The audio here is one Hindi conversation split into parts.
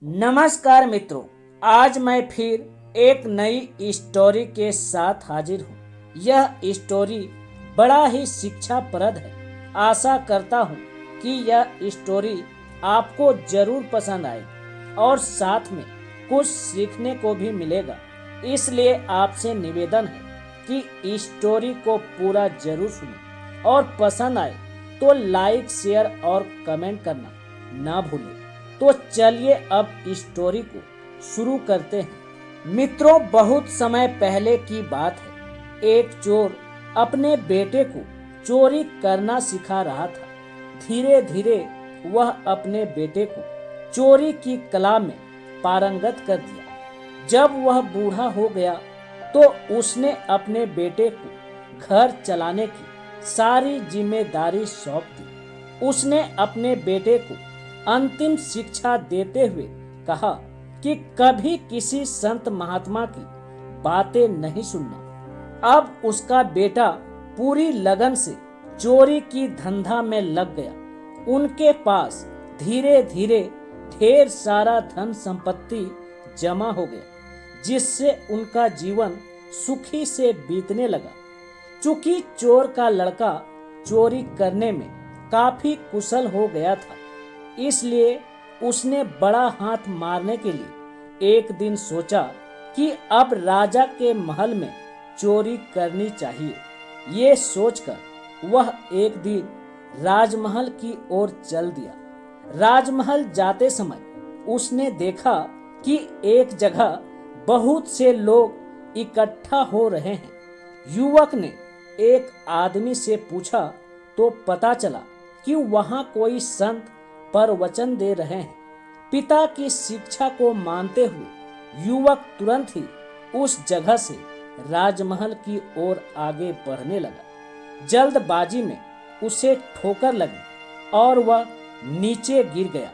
नमस्कार मित्रों, आज मैं फिर एक नई स्टोरी के साथ हाजिर हूँ। यह स्टोरी बड़ा ही शिक्षाप्रद है। आशा करता हूँ कि यह स्टोरी आपको जरूर पसंद आएगी और साथ में कुछ सीखने को भी मिलेगा। इसलिए आपसे निवेदन है कि स्टोरी को पूरा जरूर सुनें और पसंद आए तो लाइक, शेयर और कमेंट करना ना भूलें। तो चलिए अब स्टोरी को शुरू करते हैं। मित्रों, बहुत समय पहले की बात है। एक चोर अपने बेटे को चोरी करना सिखा रहा था। धीरे धीरे वह अपने बेटे को चोरी की कला में पारंगत कर दिया। जब वह बूढ़ा हो गया तो उसने अपने बेटे को घर चलाने की सारी जिम्मेदारी सौंप दी। उसने अपने बेटे को अंतिम शिक्षा देते हुए कहा कि कभी किसी संत महात्मा की बातें नहीं सुनना। अब उसका बेटा पूरी लगन से चोरी की धंधा में लग गया। उनके पास धीरे धीरे ढेर सारा धन संपत्ति जमा हो गया, जिससे उनका जीवन सुखी से बीतने लगा। चूंकि चोर का लड़का चोरी करने में काफी कुशल हो गया था, इसलिए उसने बड़ा हाथ मारने के लिए एक दिन सोचा कि अब राजा के महल में चोरी करनी चाहिए। ये सोचकर वह एक दिन राजमहल की ओर चल दिया। राजमहल जाते समय उसने देखा कि एक जगह बहुत से लोग इकट्ठा हो रहे हैं। युवक ने एक आदमी से पूछा तो पता चला कि वहां कोई संत प्रवचन दे रहे हैं। पिता की शिक्षा को मानते हुए युवक तुरंत ही उस जगह से राजमहल की ओर आगे बढ़ने लगा। जल्दबाजी में उसे ठोकर लगी और वह नीचे गिर गया।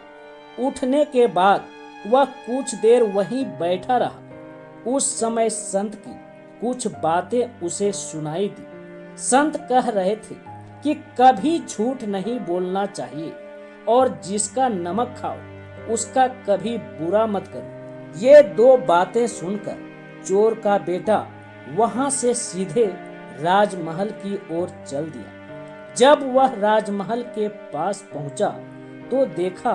उठने के बाद वह कुछ देर वहीं बैठा रहा। उस समय संत की कुछ बातें उसे सुनाई दी। संत कह रहे थे कि कभी झूठ नहीं बोलना चाहिए और जिसका नमक खाओ उसका कभी बुरा मत करो। ये दो बातें सुनकर चोर का बेटा वहां से सीधे राजमहल की ओर चल दिया। जब वह राजमहल के पास पहुंचा तो देखा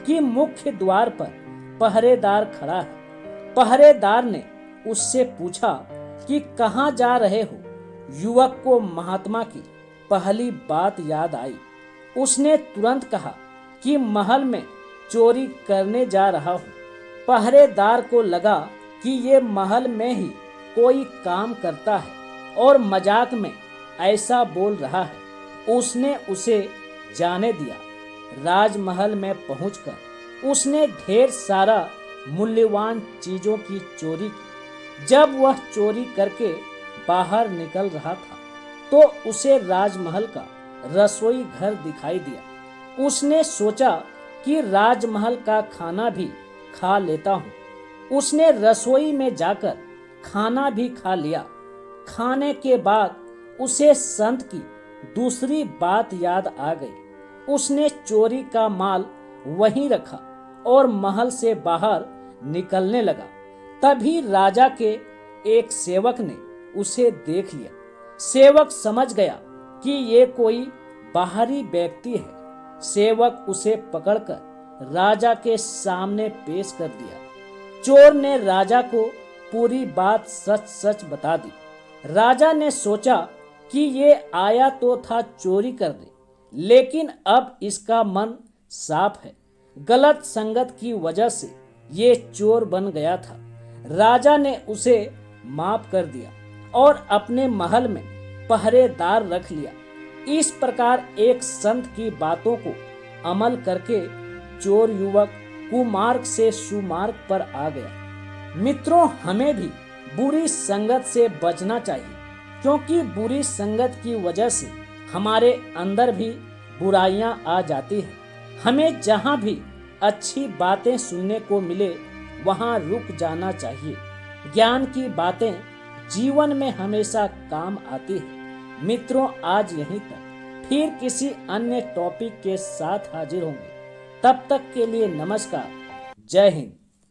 कि मुख्य द्वार पर पहरेदार खड़ा है। पहरेदार ने उससे पूछा कि कहां जा रहे हो। युवक को महात्मा की पहली बात याद आई। उसने तुरंत कहा कि महल में चोरी करने जा रहा हूँ। पहरेदार को लगा कि ये महल में ही कोई काम करता है और मजाक में ऐसा बोल रहा है। उसने उसे जाने दिया। राजमहल में पहुंचकर उसने ढेर सारा मूल्यवान चीजों की चोरी की। जब वह चोरी करके बाहर निकल रहा था तो उसे राजमहल का रसोई घर दिखाई दिया। उसने सोचा कि राजमहल का खाना भी खा लेता हूँ। उसने रसोई में जाकर खाना भी खा लिया। खाने के बाद उसे संत की दूसरी बात याद आ गई। उसने चोरी का माल वहीं रखा और महल से बाहर निकलने लगा। तभी राजा के एक सेवक ने उसे देख लिया। सेवक समझ गया कि ये कोई बाहरी व्यक्ति है। सेवक उसे पकड़कर राजा के सामने पेश कर दिया। चोर ने राजा को पूरी बात सच सच बता दी। राजा ने सोचा कि ये आया तो था चोरी करने, लेकिन अब इसका मन साफ है। गलत संगत की वजह से ये चोर बन गया था। राजा ने उसे माफ कर दिया और अपने महल में पहरेदार रख लिया। इस प्रकार एक संत की बातों को अमल करके चोर युवक कुमार्ग से सुमार्ग पर आ गया। मित्रों, हमें भी बुरी संगत से बचना चाहिए, क्योंकि बुरी संगत की वजह से हमारे अंदर भी बुराइयां आ जाती हैं। हमें जहां भी अच्छी बातें सुनने को मिले वहां रुक जाना चाहिए। ज्ञान की बातें जीवन में हमेशा काम आती है। मित्रों, आज यहीं तक। फिर किसी अन्य टॉपिक के साथ हाजिर होंगे। तब तक के लिए नमस्कार। जय हिंद।